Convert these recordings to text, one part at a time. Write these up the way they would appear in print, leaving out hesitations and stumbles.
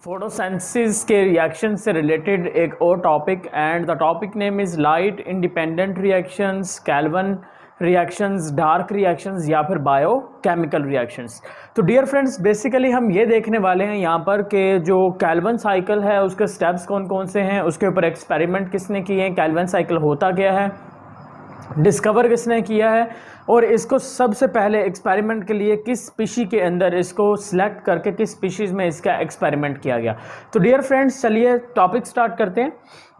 Photosynthesis के reaction से related एक और topic and the topic name is light independent reactions, Calvin reactions, dark reactions या फिर बायोकेमिकल रिएक्शंस। तो डियर फ्रेंड्स, बेसिकली हम ये देखने वाले हैं यहाँ पर कि जो कैल्विन साइकिल है उसके स्टेप्स कौन कौन से हैं, उसके ऊपर एक्सपेरिमेंट किसने किए हैं, कैल्विन साइकिल होता क्या है, डिस्कवर किसने किया है और इसको सबसे पहले एक्सपेरिमेंट के लिए किस स्पीशी के अंदर इसको सिलेक्ट करके किस स्पीशीज़ में इसका एक्सपेरिमेंट किया गया। तो डियर फ्रेंड्स, चलिए टॉपिक स्टार्ट करते हैं।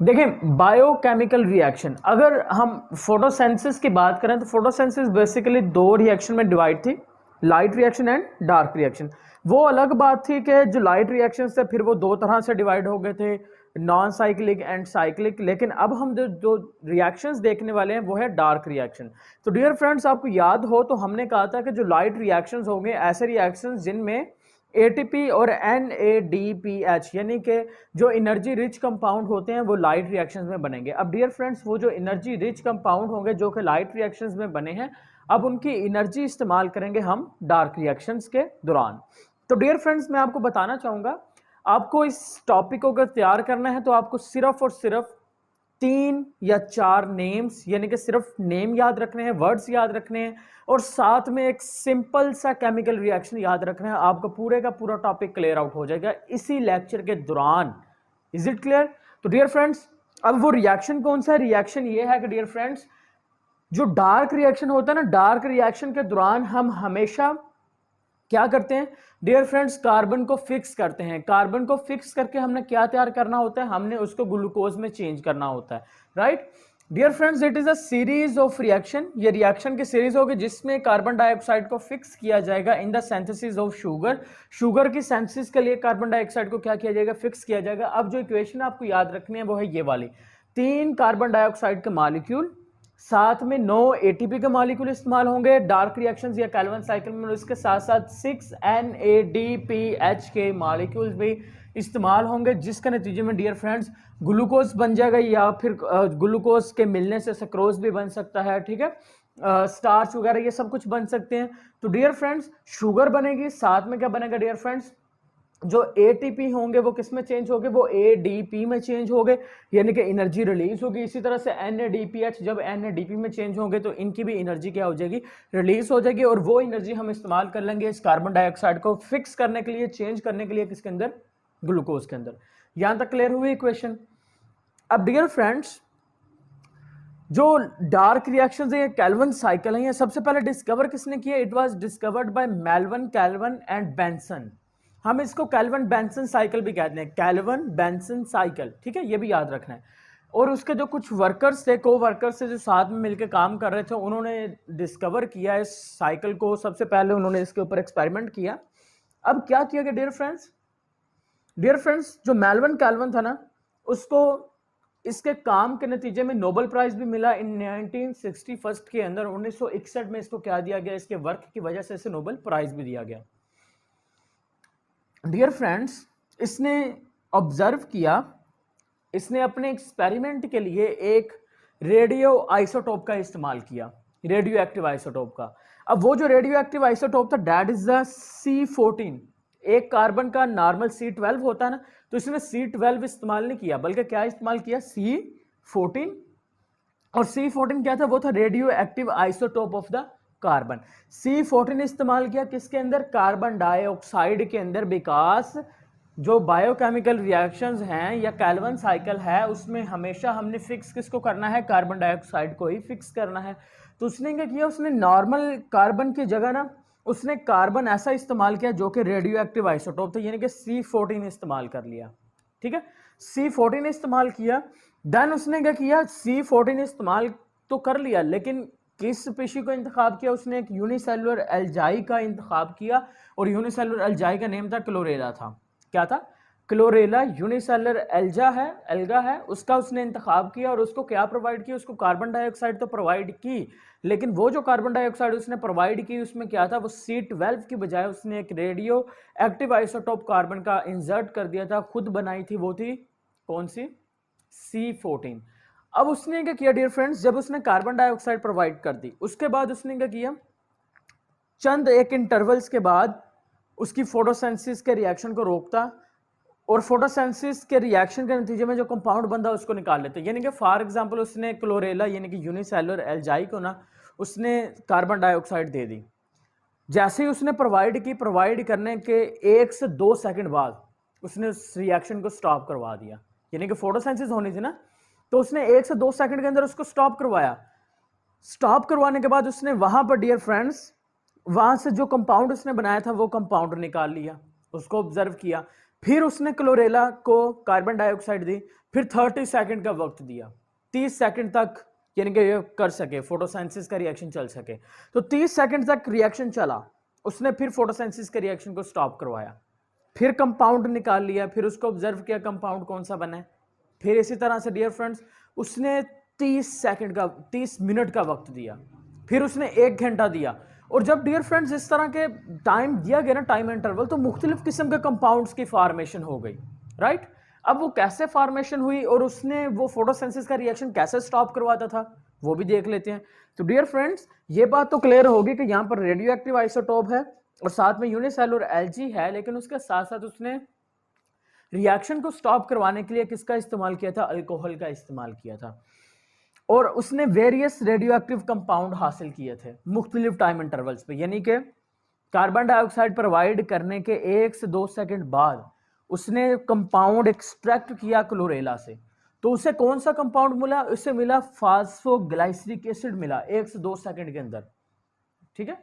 देखें, बायोकेमिकल रिएक्शन, अगर हम फोटोसिंथेसिस की बात करें तो फोटोसिंथेसिस बेसिकली दो रिएक्शन में डिवाइड थी, light reaction and dark reaction. वो अलग बात थी कि जो लाइट रिएक्शन थे फिर वो दो तरह से डिवाइड हो गए थे, नॉन साइक्लिक एंड साइक्लिक। लेकिन अब हम जो रिएक्शंस देखने वाले हैं वो है डार्क रिएक्शन। तो डियर फ्रेंड्स, आपको याद हो तो हमने कहा था कि जो लाइट रिएक्शंस होंगे ऐसे रिएक्शंस जिनमें एटीपी और NADPH यानी कि जो एनर्जी रिच कंपाउंड होते हैं वो लाइट रिएक्शंस में बनेंगे। अब डियर फ्रेंड्स, वो जो एनर्जी रिच कंपाउंड होंगे जो कि लाइट रिएक्शंस में बने हैं, अब उनकी एनर्जी इस्तेमाल करेंगे हम डार्क रिएक्शंस के दौरान। तो डियर फ्रेंड्स, मैं आपको बताना चाहूँगा, आपको इस टॉपिक को अगर तैयार करना है तो आपको सिर्फ और सिर्फ 3 या 4 नेम्स यानी कि सिर्फ नेम याद रखने हैं, वर्ड्स याद रखने हैं और साथ में एक सिंपल सा केमिकल रिएक्शन याद रखना है। आपका पूरे का पूरा टॉपिक क्लियर आउट हो जाएगा इसी लेक्चर के दौरान। Is it clear? तो डियर फ्रेंड्स, अब वो रिएक्शन कौन सा है? रिएक्शन ये है कि डियर फ्रेंड्स, जो डार्क रिएक्शन होता है ना, डार्क रिएक्शन के दौरान हम हमेशा क्या करते हैं डियर फ्रेंड्स, कार्बन को फिक्स करते हैं। कार्बन को फिक्स करके हमने क्या तैयार करना होता है? हमने उसको ग्लूकोज में चेंज करना होता है, right dear friends. It is a series of reaction, ये रिएक्शन की सीरीज होगी जिसमें कार्बन डाइऑक्साइड को फिक्स किया जाएगा in the synthesis of sugar. Sugar की सिंथेसिस के लिए कार्बन डाइऑक्साइड को क्या किया जाएगा? फिक्स किया जाएगा। अब जो इक्वेशन आपको याद रखनी है वो है ये वाली, 3 कार्बन डाइऑक्साइड के मॉलिक्यूल, साथ में 9 एटीपी के मॉलिक्यूल इस्तेमाल होंगे डार्क रिएक्शंस या कैल्विन साइकिल में, उसके साथ साथ 6 NADPH के मॉलिक्यूल्स भी इस्तेमाल होंगे, जिसके नतीजे में डियर फ्रेंड्स ग्लूकोज बन जाएगा या फिर ग्लूकोज के मिलने से सक्रोज भी बन सकता है, ठीक है, स्टार्च वगैरह ये सब कुछ बन सकते हैं। तो डियर फ्रेंड्स, शुगर बनेगी, साथ में क्या बनेगा डियर फ्रेंड्स? जो एटीपी होंगे वो किस में चेंज होंगे? वो एडीपी में चेंज हो गए, यानी कि एनर्जी रिलीज होगी। इसी तरह से NADPH जब NADP में चेंज होंगे तो इनकी भी एनर्जी क्या हो जाएगी? रिलीज हो जाएगी और वो एनर्जी हम इस्तेमाल कर लेंगे इस कार्बन डाइऑक्साइड को फिक्स करने के लिए, चेंज करने के लिए, किसके अंदर? ग्लूकोज के अंदर। यहां तक क्लियर हुई इक्वेशन? अब डियर फ्रेंड्स, जो डार्क रिएक्शंस है, कैल्विन साइकिल है, ये सबसे पहले डिस्कवर किसने किया? It was discovered by Melvin, Calvin and Benson. हम इसको कैल्विन बेंसन साइकिल भी कहते हैं, कैल्विन बेंसन साइकिल, ठीक है, ये भी याद रखना है। और उसके जो कुछ वर्कर्स थे, को वर्कर्स थे जो साथ में मिलकर काम कर रहे थे, उन्होंने डिस्कवर किया इस साइकिल को। सबसे पहले उन्होंने इसके ऊपर एक्सपेरिमेंट किया। अब क्या किया गया डियर फ्रेंड्स? डियर फ्रेंड्स, जो मेल्विन कैल्विन था ना, उसको इसके काम के नतीजे में नोबेल प्राइज भी मिला इन 1961 के अंदर। 1961 में इसको क्या दिया गया? इसके वर्क की वजह से इसे नोबेल प्राइज भी दिया गया। डियर फ्रेंड्स, इसने ऑब्जर्व किया, इसने अपने एक्सपेरिमेंट के लिए एक रेडियो आइसोटोप का इस्तेमाल किया, रेडियो एक्टिव आइसोटोप का। अब वो जो रेडियो एक्टिव आइसोटोप था दैट इज द C14। एक कार्बन का नॉर्मल C12 होता है ना, तो इसने C12 इस्तेमाल नहीं किया, बल्कि क्या इस्तेमाल किया? C14। और C14 क्या था? वो था radio active isotope of the carbon. C14 इस्तेमाल किया किसके अंदर? कार्बन डाइऑक्साइड के अंदर, बिकॉज जो बायोकेमिकल रिएक्शंस हैं या कैल्विन साइकिल है उसमें हमेशा हमने फिक्स किसको करना है? कार्बन डाइऑक्साइड को ही फिक्स करना है। तो उसने क्या किया? उसने नॉर्मल कार्बन की जगह ना, उसने कार्बन ऐसा इस्तेमाल किया जो कि रेडियो एक्टिव आइसोटोप था, यानी कि C14 इस्तेमाल कर लिया, ठीक है, C14 इस्तेमाल किया। देन उसने क्या किया? C14 इस्तेमाल तो कर लिया, लेकिन किस स्पीशी को इंतखाब किया? उसने एक यूनिसेलुलर एल्जाई का इंतखाब किया और यूनिसेलुलर एल्जाई का नेम था क्लोरेला था। क्या था? क्लोरेला। यूनिसेलुलर एल्गा है, उसका उसने इंतखाब किया और उसको क्या प्रोवाइड किया? उसको कार्बन डाइऑक्साइड तो प्रोवाइड की, लेकिन वो जो कार्बन डाइऑक्साइड उसने प्रोवाइड की उसमें क्या था? वो C12 की बजाय उसने एक रेडियो एक्टिव आइसोटोप कार्बन का इंसर्ट कर दिया था, खुद बनाई थी, वो थी कौन सी? C14। अब उसने क्या किया डियर फ्रेंड्स? जब उसने कार्बन डाइऑक्साइड प्रोवाइड कर दी, उसके बाद उसने क्या किया? चंद एक इंटरवल्स के बाद उसकी फोटोसिंथेसिस के रिएक्शन को रोकता और फोटोसिंथेसिस के रिएक्शन के नतीजे में जो कंपाउंड बनता है उसको निकाल लेते हैं। यानी कि फॉर एग्जांपल उसने क्लोरेला यानी कि यूनिसेलुलर एल्जाई को ना उसने कार्बन डाइऑक्साइड दे दी। जैसे ही उसने प्रोवाइड करने के 1 से 2 सेकंड बाद उसने उस रिएक्शन को स्टॉप करवा दिया। यानी कि फोटोसिंथेसिस होनी थी ना, तो उसने 1 से 2 सेकंड के अंदर उसको स्टॉप करवाया। स्टॉप करवाने के बाद उसने वहां पर डियर फ्रेंड्स वहां से जो कंपाउंड उसने बनाया था वो कंपाउंड निकाल लिया, उसको ऑब्जर्व किया, फिर उसने क्लोरेला को कार्बन डाइऑक्साइड दी, फिर 30 सेकंड का वक्त दिया, 30 सेकंड तक यानी कि ये कर सके फोटोसिंथेसिस का रिएक्शन चल सके। तो 30 सेकंड तक रिएक्शन चला, उसने फिर फोटोसिंथेसिस के रिएक्शन को स्टॉप करवाया, फिर कंपाउंड निकाल लिया, फिर उसको ऑब्जर्व किया कंपाउंड कौन सा बना है, फिर इसी तरह से डियर फ्रेंड्स उसने 30 मिनट का वक्त दिया, फिर उसने 1 घंटा दिया। और जब डियर फ्रेंड्स इस तरह के टाइम दिया गया ना, टाइम इंटरवल, तो मुख्तलिफ किस्म के कंपाउंड्स की फॉर्मेशन हो गई, राइट। अब वो कैसे फॉर्मेशन हुई और उसने वो फोटोसिंथेसिस का रिएक्शन कैसे स्टॉप करवाता था वो भी देख लेते हैं। तो डियर फ्रेंड्स ये बात तो क्लियर होगी कि यहाँ पर रेडियो एक्टिव आइसोटोप है और साथ में यूनिसेलुलर एल्गी है, लेकिन उसके साथ साथ उसने रिएक्शन को स्टॉप करवाने के लिए किसका इस्तेमाल किया था, अल्कोहल का इस्तेमाल किया था। और उसने वेरियस रेडियो एक्टिव कंपाउंड हासिल किए थे मुख्तलिफ टाइम इंटरवल्स पे, यानी कि कार्बन डाइऑक्साइड प्रोवाइड करने के 1 से 2 सेकंड बाद उसने कंपाउंड एक्सट्रैक्ट किया क्लोरेला से, तो उसे कौन सा कंपाउंड मिला, उसे मिला फास्फोग्लाइसरिक एसिड मिला 1 से 2 सेकंड के अंदर, ठीक है।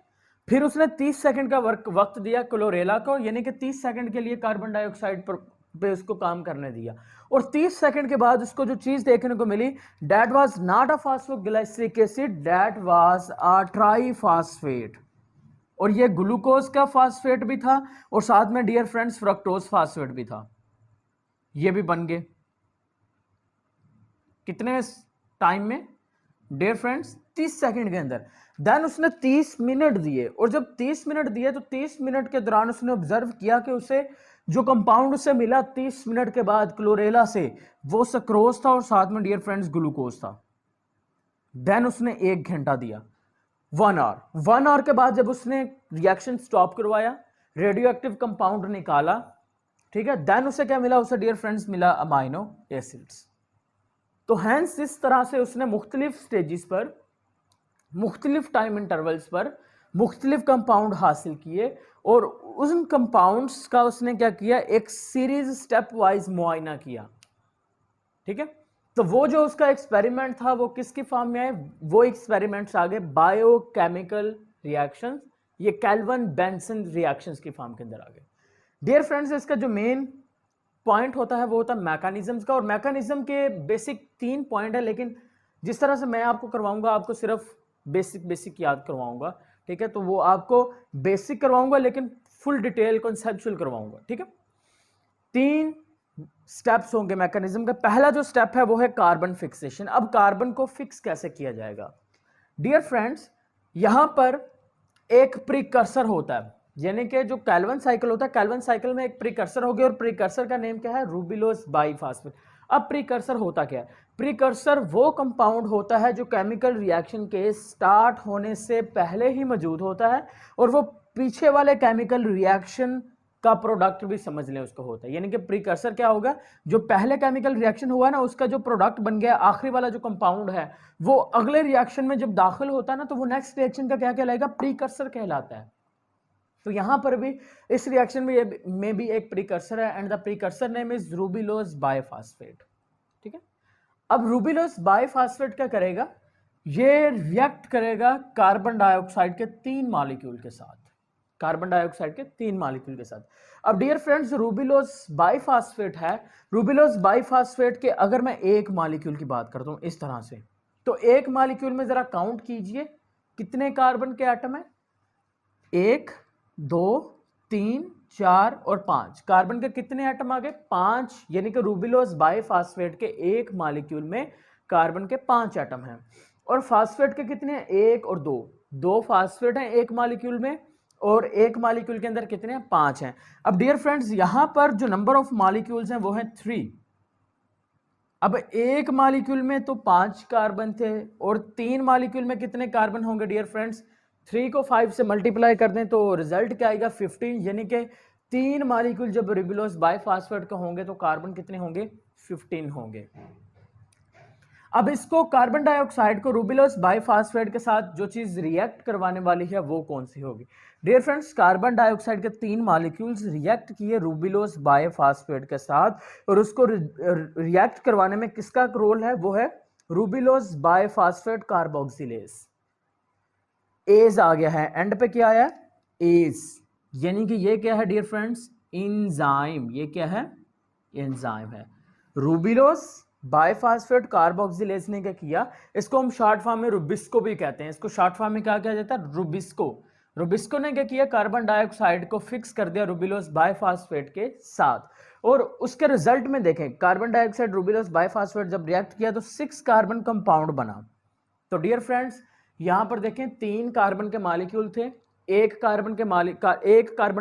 फिर उसने 30 सेकंड का वक्त दिया क्लोरेला को, यानी कि 30 सेकंड के लिए कार्बन डाइऑक्साइड पे उसको काम करने दिया, और 30 सेकंड के बाद उसको जो चीज देखने को मिली, that was not a phosphoglyceric acid, that was a triphosphate. और ये ग्लूकोज का फास्फेट भी था और साथ में डियर फ्रेंड्स फ्रक्टोज फास्फेट भी था। ये भी बन गए कितने टाइम में डियर फ्रेंड्स, 30 सेकंड के अंदर। देन उसने 30 मिनट दिए, और जब 30 मिनट दिए तो 30 मिनट के दौरान उसने ऑब्जर्व किया कि उसे जो कंपाउंड उसे मिला 30 मिनट के बाद क्लोरेला से, वो सक्रोज था और साथ में डियर फ्रेंड्स ग्लूकोज था। देन उसने 1 घंटा दिया, 1 आवर के बाद जब उसने रिएक्शन स्टॉप करवाया, रेडियो एक्टिव कंपाउंड निकाला, ठीक है, देन उसे क्या मिला, उसे डियर फ्रेंड्स मिला अमाइनो एसिड्स। तो हैंस इस तरह से उसने मुख्तलिफ स्टेजेस पर, मुख्तलिफ टाइम इंटरवल्स पर मुख्तलिफ कंपाउंड हासिल किए, और उन कंपाउंड्स का उसने क्या किया, एक सीरीज स्टेप वाइज मुआयना किया, ठीक है। तो वो जो उसका एक्सपेरिमेंट था वो किसकी फॉर्म में आए, वो एक्सपेरिमेंट्स आगे बायोकेमिकल रिएक्शंस, ये कैल्विन बेंसन रिएक्शंस की फॉर्म के अंदर आ गए। डियर फ्रेंड्स इसका जो मेन पॉइंट होता है वो होता है मैकेनिज्म्स का, और मैकेनिज्म के बेसिक 3 पॉइंट है, लेकिन जिस तरह से मैं आपको करवाऊंगा आपको सिर्फ बेसिक याद करवाऊंगा, ठीक है। तो वो आपको बेसिक करवाऊंगा लेकिन फुल डिटेल कॉन्सेप्चुअल करवाऊंगा, ठीक है। 3 स्टेप्स होंगे मैकेनिज्म का। पहला जो स्टेप है वो है कार्बन फिक्सेशन। अब कार्बन को फिक्स कैसे किया जाएगा, डियर फ्रेंड्स यहां पर एक प्रीकर्सर होता है, यानी कि जो कैल्विन साइकिल होता है, कैल्विन साइकिल में एक प्रीकर्सर हो गया और प्रीकर्सर का नेम क्या है, रूबिलोज बाइफॉस्फेट। अब प्रीकर्सर होता क्या है, प्रीकर्सर वो कंपाउंड होता है जो केमिकल रिएक्शन के स्टार्ट होने से पहले ही मौजूद होता है, और वो पीछे वाले केमिकल रिएक्शन का प्रोडक्ट भी समझ लें उसको होता है। यानी कि प्रीकर्सर क्या होगा, जो पहले केमिकल रिएक्शन हुआ ना उसका जो प्रोडक्ट बन गया, आखिरी वाला जो कंपाउंड है वो अगले रिएक्शन में जब दाखिल होता है ना तो वो नेक्स्ट रिएक्शन का क्या कहलाएगा, प्रीकर्सर कहलाता है। तो यहां पर भी इस रिएक्शन में भी एक प्रीकर्सर है, and the precursor name is ribulose biphosphate, ठीक है। अब रूबिलोज बाइफॉस्फेट क्या करेगा, ये रिएक्ट करेगा कार्बन डाइऑक्साइड के 3 मॉलिक्यूल के साथ, कार्बन डाइऑक्साइड के 3 मॉलिक्यूल के साथ। अब डियर फ्रेंड्स रूबिलोज बाइफॉस्फेट है, रूबिलोज बाइफॉस्फेट के अगर मैं एक मॉलिक्यूल की बात करता हूं इस तरह से, तो एक मॉलिक्यूल में जरा काउंट कीजिए कितने कार्बन के एटम है, 1 2 3 4 और 5, कार्बन के कितने एटम आ गए, 5, यानी कि रूबिलोज बाइफॉस्फेट के एक मॉलिक्यूल में कार्बन के 5 एटम हैं। और फास्फेट के कितने हैं, 1 और 2 फास्फेट हैं एक मॉलिक्यूल में, और एक मॉलिक्यूल के अंदर कितने हैं, 5 हैं। अब डियर फ्रेंड्स यहां पर जो नंबर ऑफ मॉलिक्यूल्स हैं वो हैं 3। अब एक मॉलिक्यूल में तो 5 कार्बन थे, और 3 मॉलिक्यूल में कितने कार्बन होंगे डियर फ्रेंड्स, 3 को 5 से मल्टीप्लाई कर दें तो रिजल्ट क्या आएगा, 15, यानी कि 3 मॉलिक्यूल जब रिबुलोज बाइफॉस्फेट के होंगे तो कार्बन कितने होंगे? 15 होंगे। अब इसको कार्बन डाइऑक्साइड को रूबिलोस बाइफॉस्फेट के साथ जो चीज रिएक्ट करवाने वाली है वो कौन सी होगी? डियर फ्रेंड्स, कार्बन डाइऑक्साइड के 3 मॉलिक्यूल्स रिएक्ट किए रूबिलोस बाइफॉस्फेट के साथ और उसको रिएक्ट करवाने में किसका रोल है? वो है रूबिलोस बाइफॉस्फेट कार्बोक्सिलेज। एज आ गया है, एंड पे क्या आया? एज, यानी कि ये क्या है डियर फ्रेंड्स? एंजाइम। ये क्या है? एंजाइम है। रूबिलोस बाइफॉस्फेट कार्बोक्सिलेज ने क्या किया? इसको हम शॉर्ट फॉर्म में रुबिस्को भी कहते हैं। इसको शॉर्ट फॉर्म में क्या कहा जाता है? रुबिस्को। रुबिस्को ने क्या किया? कार्बन डाइऑक्साइड को फिक्स कर दिया रूबिलोस बाइफॉस्फेट के साथ और उसके रिजल्ट में देखें, कार्बन डाइऑक्साइड रूबिलोस बाइफॉस्फेट जब रिएक्ट किया तो 6 कार्बन कंपाउंड बना। तो डियर फ्रेंड्स, यहां पर देखें 3 कार्बन के मॉलिक्यूल थे, एक कार्बन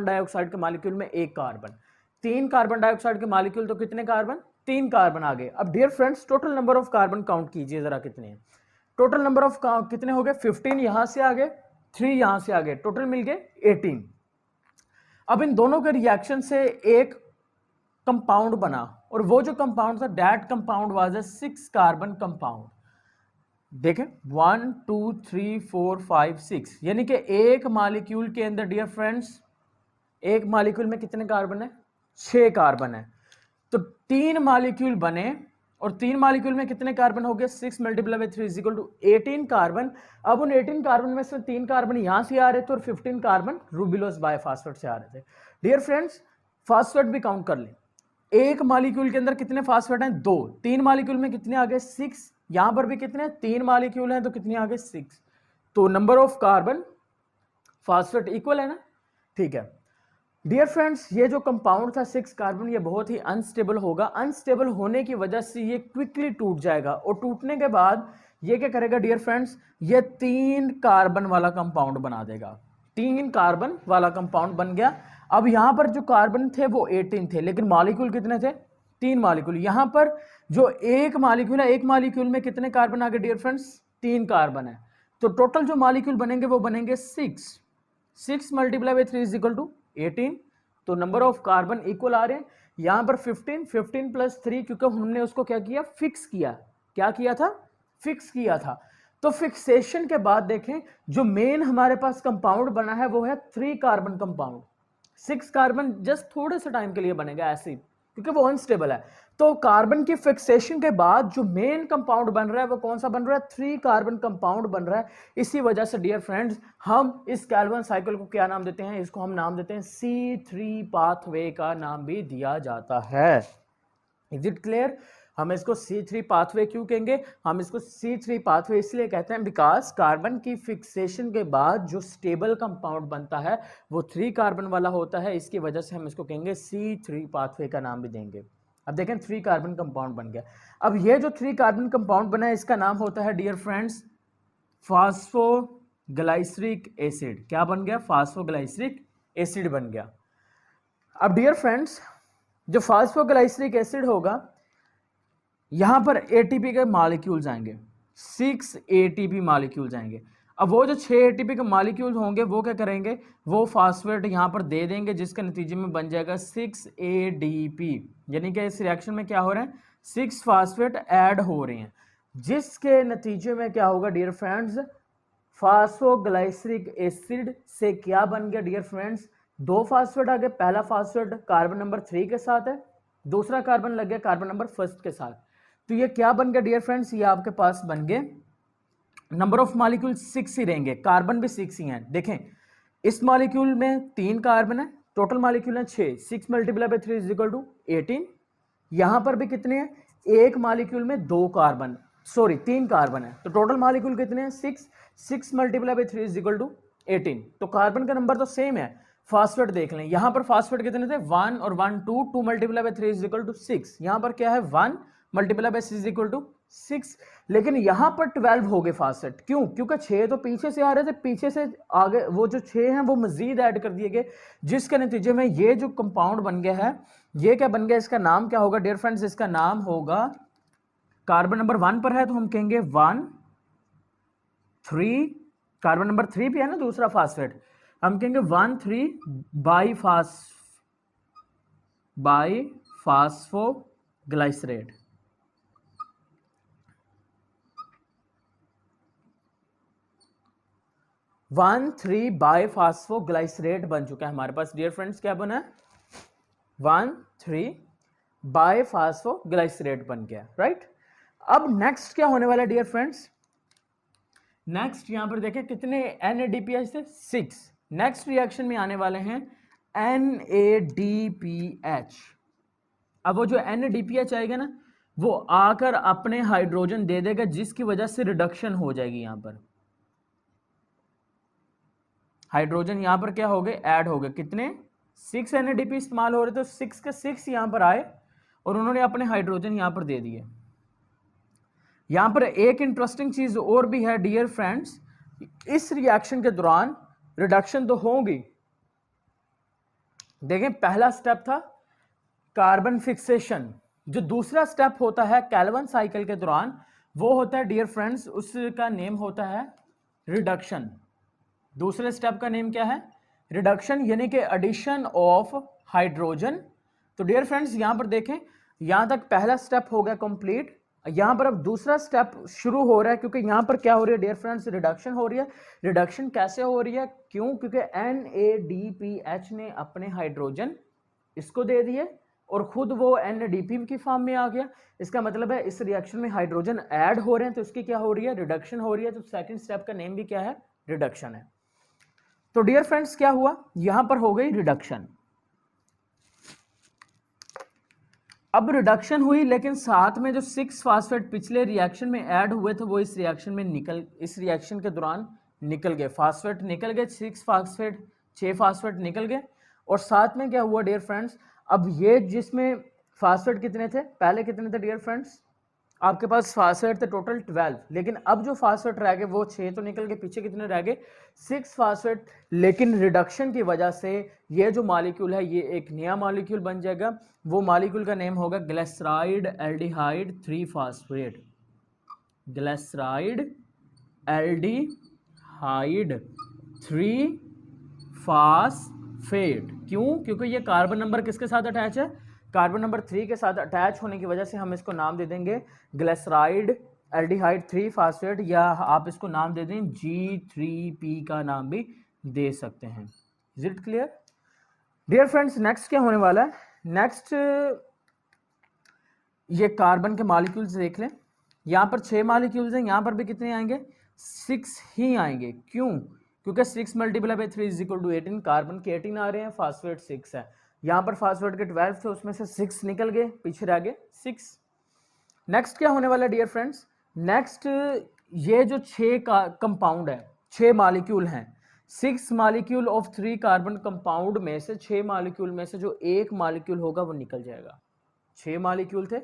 डाइऑक्साइड के मॉलिक्यूल में एक कार्बन, 3 कार्बन डाइऑक्साइड के मॉलिक्यूल तो कितने कार्बन? 3 कार्बन आ गए। अब dear friends, total number of carbon count कीजिए जरा कितने हैं। टोटल नंबर ऑफ कितने हो गए? 15 यहां से आ गए, 3 यहां से आ गए, टोटल मिल गए 18। अब इन दोनों के रिएक्शन से एक कंपाउंड बना और वो जो कंपाउंड था, that compound was a 6 carbon compound. देखें 1 2 3 4 5 6, यानी कि एक मॉलिक्यूल के अंदर डियर फ्रेंड्स, एक मॉलिक्यूल में कितने कार्बन है? 6 कार्बन है। तो 3 मॉलिक्यूल बने और 3 मॉलिक्यूल में कितने कार्बन हो गए? 6 multiply by 3 equal to 18 carbon. अब उन 18 कार्बन में से 3 कार्बन यहां से आ रहे थे और 15 कार्बन रूबिलोस बाइफॉस्फेट से आ रहे थे। डियर फ्रेंड्स, फास्फेट भी काउंट कर लें। एक मॉलिक्यूल के अंदर कितने फास्फेट हैं? 2। 3 मॉलिक्यूल में कितने आ गए? 6। यहां पर भी कितने? 3 मॉलिक्यूल हैं तो कितने आ गए? 6। तो number of carbon phosphate equal है ना? ठीक है डियर फ्रेंड्स, ये जो कंपाउंड था 6 कार्बन, ये बहुत ही अनस्टेबल होगा। अनस्टेबल होने की वजह से ये क्विकली टूट जाएगा और टूटने के बाद ये क्या करेगा डियर फ्रेंड्स? ये 3 कार्बन वाला कंपाउंड बना देगा। 3 कार्बन वाला कंपाउंड बन गया। अब यहां पर जो कार्बन थे वो 18 थे, लेकिन मॉलिक्यूल कितने थे? 3 मॉलिक्यूल। यहां पर जो एक मॉलिक्यूल है, एक मॉलिक्यूल में कितने कार्बन आ गए डियर फ्रेंड्स? 3 कार्बन है। तो टोटल जो मॉलिक्यूल बनेंगे वो बनेंगे 6। 6 multiply by 3 is equal to 18। तो नंबर ऑफ कार्बन इक्वल आ रहे हैं। यहां पर 15 प्लस 3, क्योंकि हमने उसको क्या किया? फिक्स किया। क्या किया था? फिक्स किया था। तो फिक्सेशन के बाद देखें, जो मेन हमारे पास कंपाउंड बना है वो है 3 कार्बन कंपाउंड। 6 कार्बन जस्ट थोड़े से टाइम के लिए बनेगा ऐसे ही, क्योंकि वो अनस्टेबल है। तो कार्बन की फिक्सेशन के बाद जो मेन कंपाउंड बन रहा है वो कौन सा बन रहा है? 3 कार्बन कंपाउंड बन रहा है। इसी वजह से डियर फ्रेंड्स, हम इस कैल्विन साइकिल को क्या नाम देते हैं? इसको हम नाम देते हैं C3 पाथवे का नाम भी दिया जाता है। Is it clear? हम इसको C3 पाथवे क्यों कहेंगे? हम इसको C3 पाथवे इसलिए कहते हैं बिकॉज कार्बन की फिक्सेशन के बाद जो स्टेबल कंपाउंड बनता है वो 3 कार्बन वाला होता है। इसकी वजह से हम इसको कहेंगे C3 पाथवे का नाम भी देंगे। अब देखें 3 कार्बन कंपाउंड बन गया। अब ये जो 3 कार्बन कंपाउंड बना है इसका नाम होता है डियर फ्रेंड्स फास्फोग्लाइसरिक एसिड। क्या बन गया? फास्फोग्लाइसरिक एसिड बन गया। अब डियर फ्रेंड्स, जो फास्फोग्लाइसरिक एसिड होगा, यहां पर एटीपी के मॉलिक्यूल्स आएंगे, 6 एटीपी मॉलिक्यूल्स आएंगे। अब वो जो 6 एटीपी के मॉलिक्यूल्स होंगे वो क्या करेंगे? वो फास्फेट यहां पर दे देंगे, जिसके नतीजे में बन जाएगा 6 एडीपी। यानी कि इस रिएक्शन में क्या हो रहा है? 6 फास्फेट ऐड हो रहे हैं, जिसके नतीजे में क्या होगा डियर फ्रेंड्स? फास्फोग्लाइसरिक एसिड से क्या बन गया डियर फ्रेंड्स? 2 फास्फेट आ गए। पहला फास्फेट कार्बन नंबर 3 के साथ है, दूसरा कार्बन लग गया कार्बन नंबर 1 के साथ। तो ये क्या बन गया डियर फ्रेंड्स? ये आपके पास बन गए, नंबर ऑफ मॉलिक्यूल 6 ही रहेंगे, कार्बन भी 6 ही हैं। देखें इस मॉलिक्यूल में 3 कार्बन है, टोटल मॉलिक्यूल है 6। 6 multiply by 3 is equal to 18। यहां पर भी कितने हैं? एक मॉलिक्यूल में 2 कार्बन, सॉरी 3 कार्बन है। तो टोटल मॉलिक्यूल कितने हैं? 6। 6 multiply by 3 is equal to 18। तो कार्बन का नंबर तो सेम है। फास्फेट देख लें, यहां पर फास्फेट कितने थे? 1 और 1 2। 2 multiply by 3 is equal to 6। यहां पर क्या है? 1 मल्टीप्लाई बाय 6 इक्वल टू 6। लेकिन यहां पर 12 हो गए फास्फेट। क्यों? क्योंकि 6 तो पीछे से आ रहे थे, पीछे से आगे वो जो 6 हैं वो मजीद ऐड कर दिए गए, जिसके नतीजे में ये जो कंपाउंड बन गया है, ये क्या बन गया? इसका नाम क्या होगा डियर फ्रेंड्स? इसका नाम होगा, कार्बन नंबर 1 पर है तो हम कहेंगे 1 3, कार्बन नंबर 3 पे है ना दूसरा फास्फेट, हम कहेंगे 1 3 बाइफास बाईफास्फोग्लाइसरेट। वन 3 बाईफास्फोग्लाइसरेट बन चुका है हमारे पास डियर फ्रेंड्स। क्या बना है? 1,3 बाईफास्फोग्लाइसरेट बन गया, राइट। अब नेक्स्ट क्या होने वाला है डियर फ्रेंड्स? नेक्स्ट यहां पर देखें कितने NADPH थे? 6। नेक्स्ट रिएक्शन में आने वाले हैं NADPH। अब वो जो NADPH आएगा ना, वो आकर अपने हाइड्रोजन दे देगा, जिसकी वजह से रिडक्शन हो जाएगी। यहां पर हाइड्रोजन यहां पर क्या हो गए? ऐड हो गए। कितने? 6 NADP इस्तेमाल हो रहे, तो 6 के 6 यहां पर आए और उन्होंने अपने हाइड्रोजन यहां पर दे दिए। यहां पर एक इंटरेस्टिंग चीज और भी है डियर फ्रेंड्स, इस रिएक्शन के दौरान रिडक्शन तो होगी। देखें, पहला स्टेप था कार्बन फिक्सेशन। जो दूसरा स्टेप होता है कैल्विन साइकिल के दौरान, वो होता है डियर फ्रेंड्स, उसका नेम होता है रिडक्शन। दूसरे स्टेप का नेम क्या है? रिडक्शन, यानी कि एडिशन ऑफ हाइड्रोजन। तो डियर फ्रेंड्स यहां पर देखें, यहां तक पहला स्टेप हो गया कंप्लीट। यहां पर अब दूसरा स्टेप शुरू हो रहा है, क्योंकि यहां पर क्या हो रही है डियर फ्रेंड्स? रिडक्शन हो रही है। रिडक्शन कैसे हो रही है? क्यों? क्योंकि NADPH ने अपने हाइड्रोजन इसको दे दिए और खुद वो NADP की फॉर्म में आ गया। इसका मतलब है इस रिएक्शन में हाइड्रोजन ऐड हो रहे हैं, तो इसकी क्या हो रही है? रिडक्शन हो रही है। तो सेकंड स्टेप का नेम भी क्या है? रिडक्शन है। तो डियर फ्रेंड्स क्या हुआ? यहां पर हो गई रिडक्शन। अब रिडक्शन हुई, लेकिन साथ में जो 6 फास्फेट पिछले रिएक्शन में ऐड हुए थे, वो इस रिएक्शन के दौरान निकल गए। फास्फेट निकल गए, 6 फास्फेट निकल गए। और साथ में क्या हुआ डियर फ्रेंड्स? अब ये जिसमें फास्फेट कितने थे? पहले कितने थे डियर फ्रेंड्स? आपके पास फास्फेट थे टोटल 12, लेकिन अब जो फास्फेट रह गए वो 6 तो निकल गए, पीछे कितने रह गए? 6 फास्फेट। लेकिन रिडक्शन की वजह से ये जो मॉलिक्यूल है, ये एक नया मॉलिक्यूल बन जाएगा। वो मॉलिक्यूल का नेम होगा glyceride aldehyde 3 phosphate. Glyceride aldehyde 3 phosphate. क्यों? क्योंकि ये कार्बन नंबर किसके साथ अटैच है? कार्बन नंबर 3 के साथ अटैच होने की वजह से हम इसको नाम दे देंगे ग्लिसराइड एल्डिहाइड 3 फास्फेट, या आप इसको नाम दे दें G3P का नाम भी दे सकते हैं। Is it clear dear friends? Next क्या होने वाला है? नेक्स्ट ये कार्बन के मॉलिक्यूल्स देख लें। यहां पर 6 मॉलिक्यूल्स हैं, यहां पर भी कितने आएंगे? 6 ही आएंगे। क्यों? क्योंकि 6 मल्टीप्लाई बाई 3 = 18। कार्बन के 18 आ रहे हैं, फास्फेट 6 है। यहां पर फास्फेट के 12 थे, उसमें से 6 निकल गए, पीछे रह गए 6। नेक्स्ट क्या होने वाला है डियर फ्रेंड्स? नेक्स्ट ये जो 6 का कंपाउंड है, 6 मॉलिक्यूल हैं, 6 मॉलिक्यूल ऑफ 3 कार्बन कंपाउंड में से 6 मॉलिक्यूल में से जो एक मॉलिक्यूल होगा वो निकल जाएगा। 6 मॉलिक्यूल थे,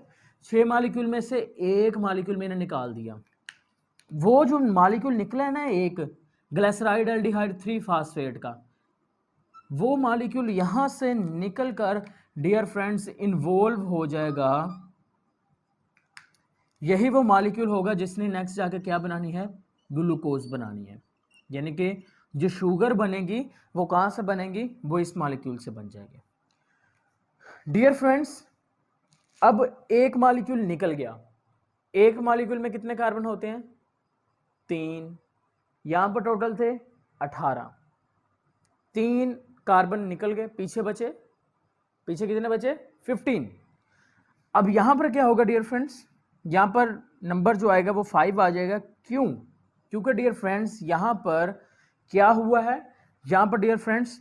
6 मॉलिक्यूल में से एक मॉलिक्यूल मैंने निकाल दिया। वो जो मॉलिक्यूल निकला है ना, एक ग्लिसराइड एल्डिहाइड 3 फास्फेट का, वो मॉलिक्यूल यहां से निकलकर डियर फ्रेंड्स इन्वॉल्व हो जाएगा। यही वो मॉलिक्यूल होगा जिसने नेक्स्ट जाके क्या बनानी है? ग्लूकोज बनानी है। यानी कि जो शुगर बनेगी वो कहां से बनेगी? वो इस मॉलिक्यूल से बन जाएगी। डियर फ्रेंड्स, अब एक मॉलिक्यूल निकल गया। एक मॉलिक्यूल में कितने कार्बन होते हैं? 3। यहां पर टोटल थे 18। 3 कार्बन निकल गए, पीछे कितने बचे? 15। अब यहां पर क्या होगा डियर फ्रेंड्स? यहां पर नंबर जो आएगा वो 5 आ जाएगा। क्यों? क्योंकि डियर फ्रेंड्स यहां पर क्या हुआ है? यहां पर डियर फ्रेंड्स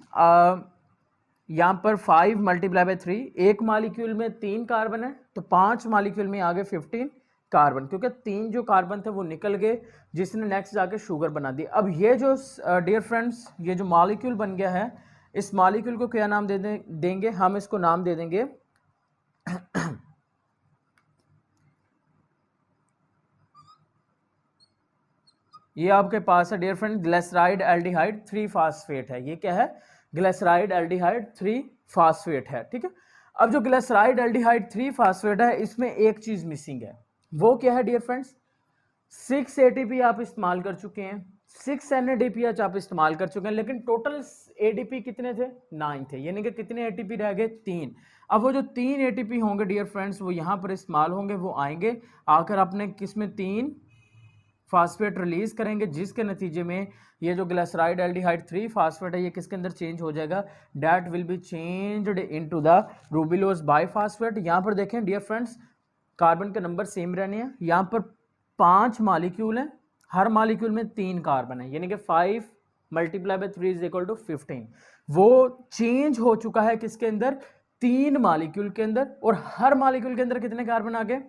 यहां पर 5 मल्टीप्लाई बाई 3, एक मॉलिक्यूल में 3 कार्बन है, तो 5 मॉलिक्यूल में आ गए 15 कार्बन, क्योंकि 3 जो कार्बन थे वो निकल गए, जिसने नेक्स्ट जाके शुगर बना दी। अब ये जो डियर फ्रेंड्स ये जो मॉलिक्यूल बन गया है, इस मॉलिक्यूल को क्या नाम देंगे? हम इसको नाम दे देंगे ये आपके पास है dear friend glyceraldehyde 3 phosphate है। ये क्या है? ग्लिसराइड एल्डिहाइड 3 फास्फेट है। ठीक है। अब जो ग्लिसराइड एल्डिहाइड 3 फास्फेट है, इसमें एक चीज मिसिंग है। वो क्या है डियर फ्रेंड्स? 6 ATP आप इस्तेमाल कर चुके हैं, 6 NADPH आप इस्तेमाल कर चुके हैं, लेकिन टोटल ADP कितने थे? 9 थे। यानी कि कितने ATP रह गए? 3। अब वो जो 3 ATP होंगे डियर फ्रेंड्स वो यहाँ पर इस्तेमाल होंगे, वो आएंगे आकर अपने किसमें 3 फास्फेट रिलीज करेंगे, जिसके नतीजे में ये जो ग्लिसराइड एल्डिहाइड 3 फास्फेट है ये किसके अंदर चेंज हो जाएगा, that will be changed into the ribulose biphosphate. यहाँ पर देखें डियर फ्रेंड्स कार्बन के नंबर सेम रहने हैं, यहाँ पर 5 मॉलिक्यूल हैं, हर मॉलिक्यूल में 3 कार्बन है, यानी कि 5 multiply by 3 is equal to 15। वो चेंज हो चुका है किसके अंदर, 3 मॉलिक्यूल के अंदर, और हर मॉलिक्यूल के अंदर कितने कार्बन आ गए,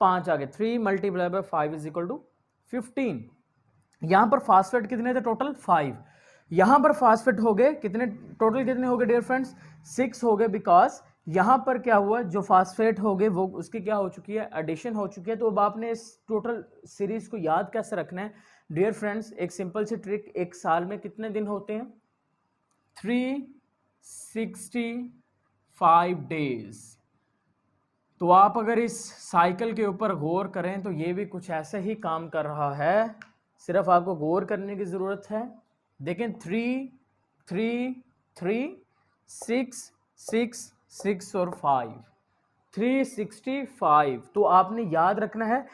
5 आ गए। 3 multiply by 5 is equal to 15। यहां पर फास्फेट कितने थे टोटल, 5। यहां पर फास्फेट हो गए कितने, टोटल कितने हो गए डियर फ्रेंड्स, 6 हो गए, बिकॉज यहां पर क्या हुआ, जो फास्फेट हो गए वो उसकी क्या हो चुकी है, एडिशन हो चुकी है। तो अब आपने इस टोटल सीरीज को याद कैसे रखना है डियर फ्रेंड्स, एक सिंपल सी ट्रिक, एक साल में कितने दिन होते हैं, 365 डेज। तो आप अगर इस साइकिल के ऊपर गौर करें तो ये भी कुछ ऐसे ही काम कर रहा है, सिर्फ आपको गौर करने की ज़रूरत है। देखें 3 3 3 6 6 6 और 5, 365। तो आपने याद रखना है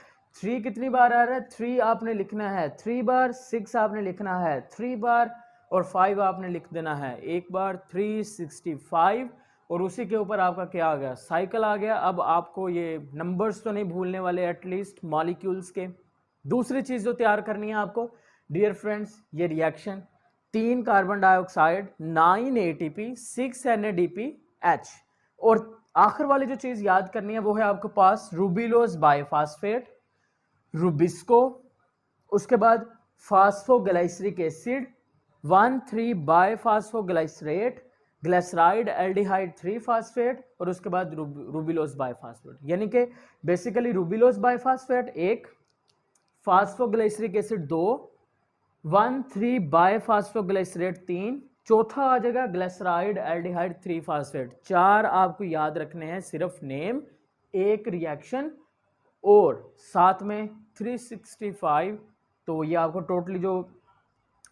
3 कितनी बार आ रहा है, 3 आपने लिखना है 3 बार, 6 आपने लिखना है 3 बार, और 5 आपने लिख देना है एक बार, 365। और उसी के ऊपर आपका क्या आ गया, साइकिल आ गया। अब आपको ये नंबर्स तो नहीं भूलने वाले, एटलीस्ट मॉलिक्यूल्स के। दूसरी चीज़ जो तैयार करनी है आपको डियर फ्रेंड्स, ये reaction 3 carbon dioxide, 9 ATP, 6 NADPH, और आखिर वाली जो चीज़ याद करनी है वो है आपके पास रूबिलोज बाइफास्फेट, रूबिस्को, उसके बाद फास्फोग्लाइसरिक एसिड, 1,3 बाइफास्फोग्लाइसरेट, ग्लिसराइड एल्डिहाइड 3 फास्फेट, और उसके बाद रूबिलोज बाइफास्फेट। यानी कि बेसिकली रूबिलोज बाइफास्फेट 1, फास्फोग्लाइसरिक एसिड 2, 1,3 बाइफास्फोग्लाइसरेट 3, चौथा आ जाएगा ग्लिसराइड एल्डिहाइड 3 फास्फेट। 4 आपको याद रखने हैं, सिर्फ नेम, एक रिएक्शन, और साथ में 365। तो ये आपको टोटली जो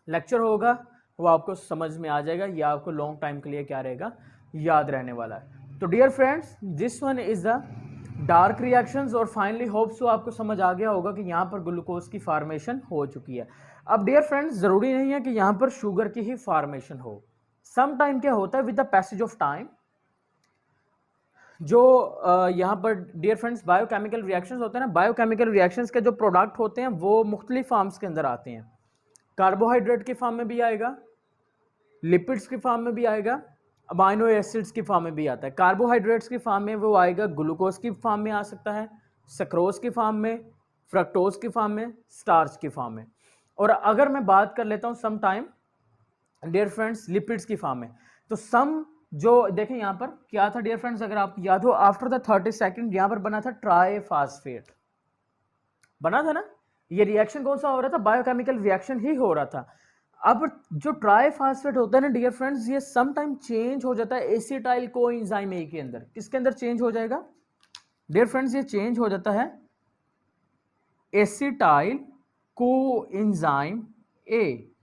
लेक्चर होगा वो आपको समझ में आ जाएगा, ये आपको लॉन्ग टाइम के लिए क्या रहेगा, याद रहने वाला है। तो dear friends this one is the dark reactions, और फाइनली होप सो आपको समझ आ गया होगा कि यहाँ पर ग्लूकोज की फार्मेशन हो चुकी है। अब डियर फ्रेंड्स ज़रूरी नहीं है कि यहाँ पर शुगर की ही फार्मेशन हो, सम टाइम क्या होता है with the passage of time, जो यहाँ पर डियर फ्रेंड्स बायोकेमिकल रिएक्शंस होते हैं ना, बायोकेमिकल रिएक्शंस के जो प्रोडक्ट होते हैं वो मुख्तलिफ फॉर्म्स के अंदर आते हैं। कार्बोहाइड्रेट की फॉर्म में भी आएगा, लिपिड्स की फॉर्म में भी आएगा, अमाइनो एसिड्स की फॉर्म में भी आता है। कार्बोहाइड्रेट्स की फॉर्म में वो आएगा, ग्लूकोज की फॉर्म में आ सकता है, सक्रोज की फॉर्म में, फ्रक्टोज की फॉर्म में, स्टार्च की फॉर्म में। और अगर मैं बात कर लेता हूँ some time dear friends lipids की फॉर्म में, तो सम जो देखें यहाँ पर क्या था डियर फ्रेंड्स, अगर आपको याद हो आफ्टर द 30 सेकेंड यहाँ पर बना था ट्राइफास्फेट, बना था ना। ये रिएक्शन कौन सा हो रहा था, बायोकेमिकल रिएक्शन ही हो रहा था। अब जो ट्राइफास्फेट होता है ना डियर फ्रेंड्स, ये सम टाइम चेंज हो जाता है एसिटाइल कोएंजाइम ए के अंदर। किसके अंदर चेंज हो जाएगा डियर फ्रेंड्स, ये चेंज हो जाता है एसिटाइल कोएंजाइम ए।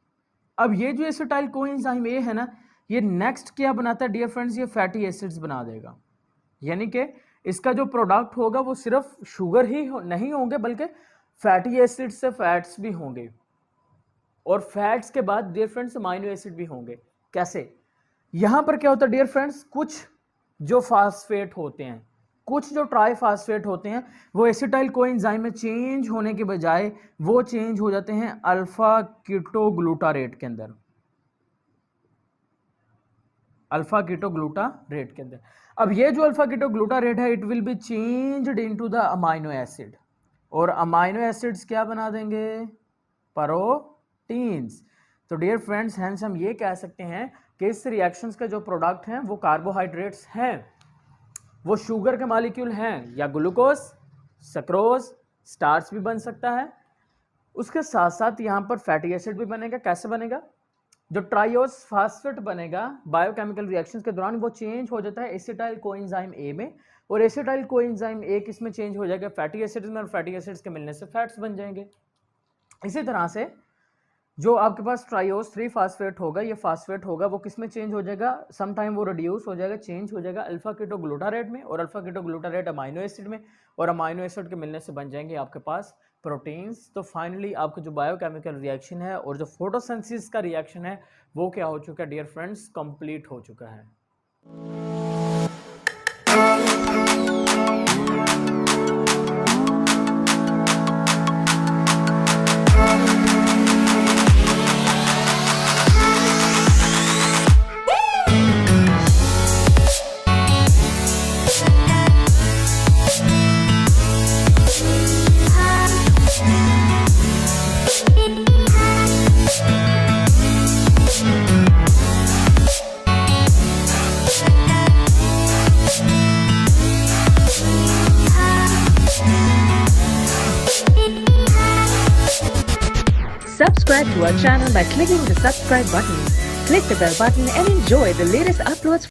अब ये जो एसिटाइल कोएंजाइम ए है ना, ये नेक्स्ट क्या बनाता है डियर फ्रेंड्स, ये फैटी एसिड्स बना देगा। यानी कि इसका जो प्रोडक्ट होगा वो सिर्फ शुगर ही नहीं होंगे, बल्कि फैटी एसिड से फैट्स भी होंगे, और फैट्स के बाद डियर फ्रेंड्स अमाइनो एसिड भी होंगे। कैसे, यहां पर क्या होता है डियर फ्रेंड्स, कुछ जो फास्फेट होते हैं, कुछ जो ट्राइफास्फेट होते हैं, वो एसिटाइल कोएंजाइम में चेंज होने के बजाय वो चेंज हो जाते हैं अल्फा कीटोग्लूटारेट के अंदर, अल्फा कीटोग्लूटारेट के अंदर। अब ये जो अल्फा कीटोग्लूटारेट है, it will be changed into the amino acid, और अमाइनो एसिड्स क्या बना देंगे, प्रोटीन्स। तो डियर फ्रेंड्स हेंस हम ये कह सकते हैं कि इस रिएक्शंस के जो प्रोडक्ट हैं वो कार्बोहाइड्रेट्स हैं, वो शुगर के मॉलिक्यूल हैं, या ग्लूकोज, सक्रोज, स्टार्च भी बन सकता है। उसके साथ साथ यहाँ पर फैटी एसिड भी बनेगा। कैसे बनेगा, जो ट्राइओस फास्फेट बनेगा बायोकेमिकल रिएक्शंस के दौरान, वो चेंज हो जाता है एसिटाइल कोएंजाइम ए में, और एसिटाइल कोएंजाइम ए किसमें चेंज हो जाएगा, फैटी एसिड्स में, और फैटी एसिड्स के मिलने से फैट्स बन जाएंगे। इसी तरह से जो आपके पास ट्राइओस 3 फास्फेट होगा, ये फास्फेट होगा, वो किस में चेंज हो जाएगा, सम टाइम वो रिड्यूस हो जाएगा, चेंज हो जाएगा अल्फा कीटोग्लूटारेट में, और अल्फा कीटोग्लूटारेट अमाइनो एसिड में, और अमाइनो एसिड के मिलने से बन जाएंगे आपके पास प्रोटीन्स। तो फाइनली आपका जो बायोकेमिकल रिएक्शन है और जो फोटोसिंथेसिस का रिएक्शन है वो क्या हो चुका है डियर फ्रेंड्स, कंप्लीट हो चुका है। Subscribe to our channel by clicking the subscribe button. Click the bell button and enjoy the latest uploads.